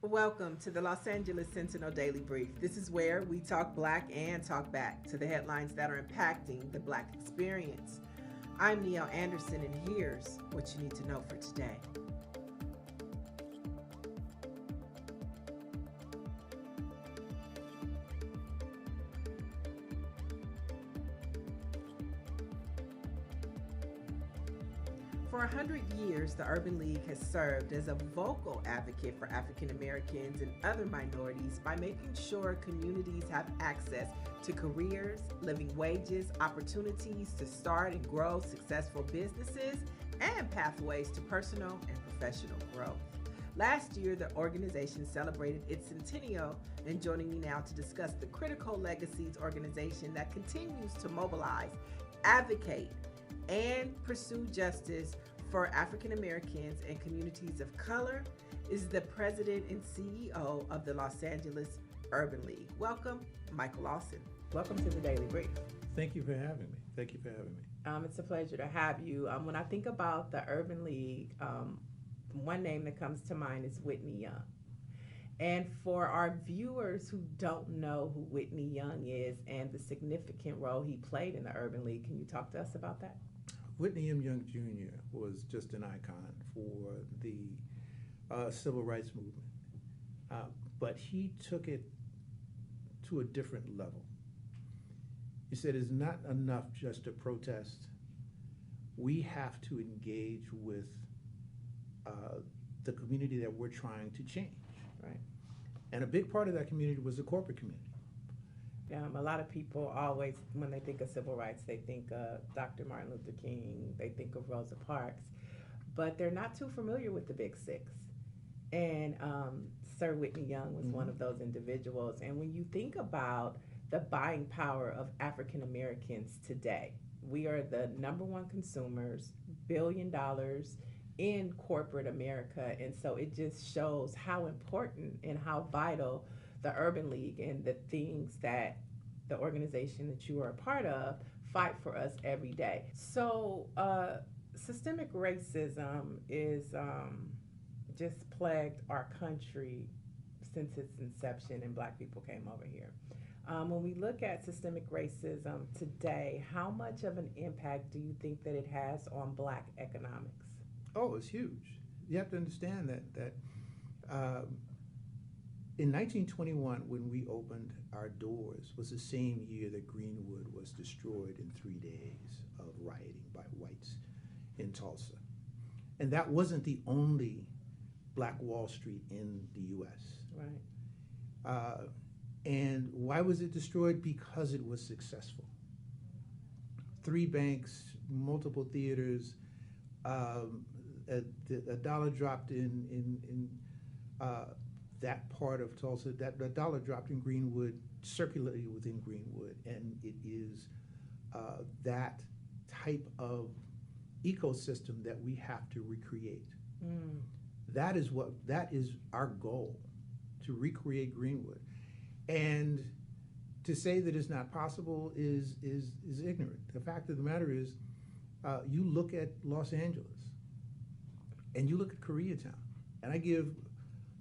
Welcome to the Los Angeles Sentinel Daily Brief. This is where we talk black and talk back to the headlines that are impacting the black experience. I'm Niele Anderson, and here's what you need to know for today. For 100 years, the Urban League has served as a vocal advocate for African Americans and other minorities by making sure communities have access to careers, living wages, opportunities to start and grow successful businesses, and pathways to personal and professional growth. Last year, the organization celebrated its centennial, and joining me now to discuss the critical legacies organization that continues to mobilize, advocate, and pursue justice for African Americans and communities of color is the president and CEO of the Los Angeles Urban League. Welcome, Michael Lawson. Welcome to the Daily Brief. Thank you for having me. It's a pleasure to have you. When I think about the Urban League, one name that comes to mind is Whitney Young. And for our viewers who don't know who Whitney Young is and the significant role he played in the Urban League, can you talk to us about that? Whitney Young Jr. was just an icon for the civil rights movement, but he took it to a different level. He said it's not enough just to protest. We have to engage with the community that we're trying to change. Right. And a big part of that community was the corporate community. A lot of people always, when they think of civil rights, they think of Dr. Martin Luther King, they think of Rosa Parks, but they're not too familiar with the Big Six. And Sir Whitney Young was one of those individuals. And when you think about the buying power of African Americans today, we are the number one consumers, $1 billion in corporate America. And so it just shows how important and how vital the Urban League and the things that the organization that you are a part of fight for us every day. So systemic racism is just plagued our country since its inception and black people came over here. When we look at systemic racism today, how much of an impact do you think that it has on black economics? Oh, it's huge. You have to understand that in 1921, when we opened our doors, was the same year that Greenwood was destroyed in 3 days of rioting by whites in Tulsa. And that wasn't the only Black Wall Street in the U.S. Right. And why was it destroyed? Because it was successful. 3 banks, multiple theaters, a dollar dropped in that part of Tulsa, that the dollar dropped in Greenwood, circulated within Greenwood, and it is that type of ecosystem that we have to recreate. That is our goal, to recreate Greenwood. And to say that it's not possible is ignorant. The fact of the matter is, you look at Los Angeles, and you look at Koreatown, and I give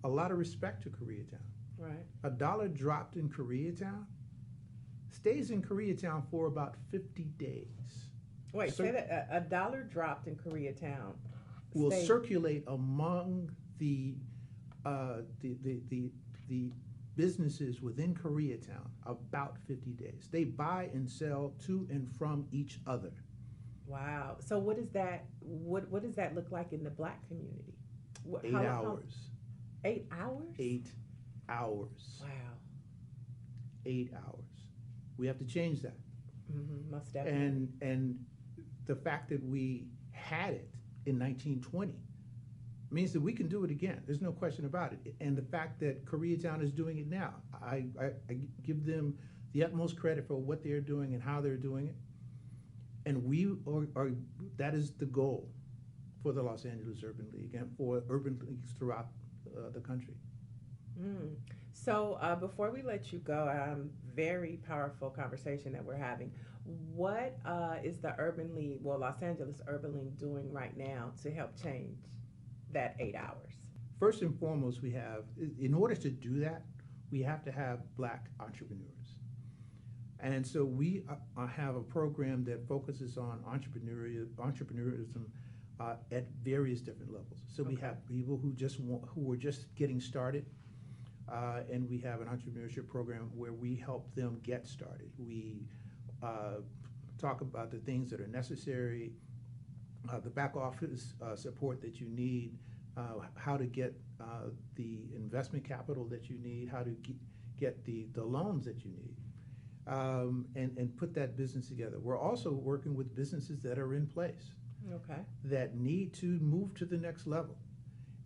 a lot of respect to Koreatown. Right. A dollar dropped in Koreatown stays in Koreatown for about 50 days. Wait, say that a dollar dropped in Koreatown will circulate among the businesses within Koreatown about 50 days. They buy and sell to and from each other. Wow. So what does that look like in the black community? 8 hours. 8 hours? 8 hours. Wow. 8 hours. We have to change that. Most definitely. And the fact that we had it in 1920 means that we can do it again. There's no question about it. And the fact that Koreatown is doing it now, I give them the utmost credit for what they're doing and how they're doing it. And that is the goal for the Los Angeles Urban League and for urban leagues throughout the country. So before we let you go, very powerful conversation that we're having. What is the Urban League, Los Angeles Urban League doing right now to help change that 8 hours? first and foremost, in order to do that, we have to have Black entrepreneurs. And so we have a program that focuses on entrepreneurism at various different levels. So we have people who are just getting started, and we have an entrepreneurship program where we help them get started. We talk about the things that are necessary, the back office support that you need, how to get the investment capital that you need, how to get the loans that you need, and put that business together. We're also working with businesses that are in place that need to move to the next level.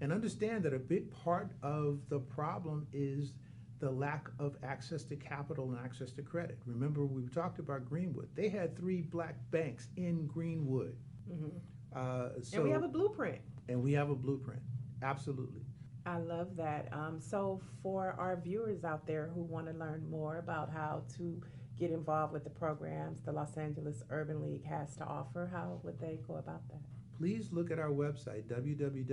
And understand that a big part of the problem is the lack of access to capital and access to credit. Remember, we talked about Greenwood. They had 3 Black banks in Greenwood. And we have a blueprint. And we have a blueprint, absolutely. I love that. So for our viewers out there who want to learn more about how to get involved with the programs the Los Angeles Urban League has to offer, how would they go about that? Please look at our website, www.laul.org.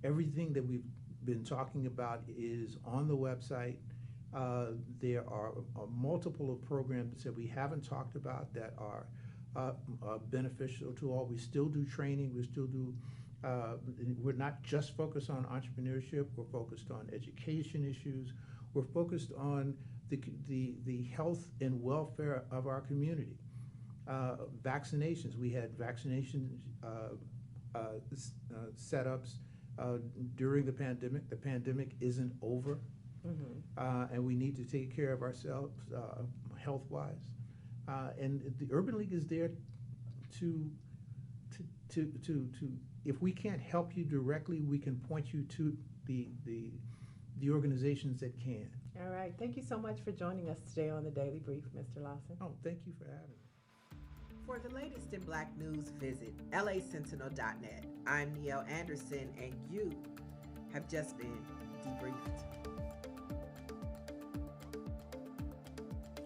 Everything that we've been talking about is on the website. There are multiple of programs that we haven't talked about that are beneficial to all. We still do training. We still do. We're not just focused on entrepreneurship. We're focused on education issues. We're focused on the health and welfare of our community. Vaccinations. We had vaccination setups during the pandemic. The pandemic isn't over, and we need to take care of ourselves health-wise. And the Urban League is there to if we can't help you directly, we can point you to the organizations that can. All right. Thank you so much for joining us today on the Daily Brief, Mr. Lawson. Oh, thank you for having me. For the latest in Black news, visit lasentinel.net. I'm Niele Anderson, and you have just been debriefed.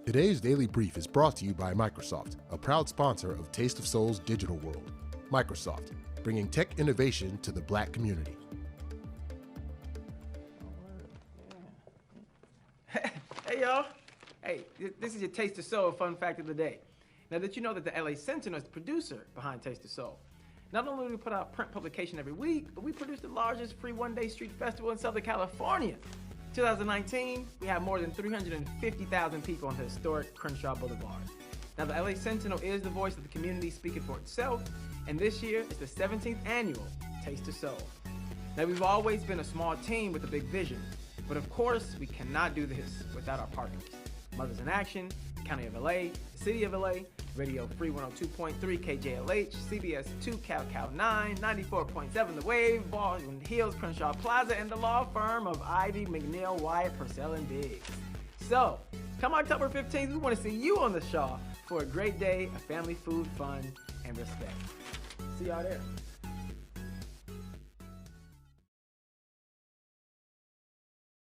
Today's Daily Brief is brought to you by Microsoft, a proud sponsor of Taste of Soul's digital world. Microsoft, bringing tech innovation to the Black community. Hey, y'all. Hey, this is your Taste of Soul fun fact of the day. Now, did you know that the LA Sentinel is the producer behind Taste of Soul? Not only do we put out print publication every week, but we produce the largest free one-day street festival in Southern California. 2019, we had more than 350,000 people on the historic Crenshaw Boulevard. Now, the LA Sentinel is the voice of the community speaking for itself, and this year is the 17th annual Taste of Soul. Now, we've always been a small team with a big vision, but of course, we cannot do this without our partners. Mothers in Action, County of LA, the City of LA, Radio Free 102.3 KJLH, CBS 2 Cal 9, 94.7 The Wave, Baldwin Hills, Crenshaw Plaza, and the law firm of Ivy, McNeil, Wyatt, Purcell, and Biggs. So, come October 15th, we want to see you on the show for a great day of family, food, fun, and respect. See y'all there.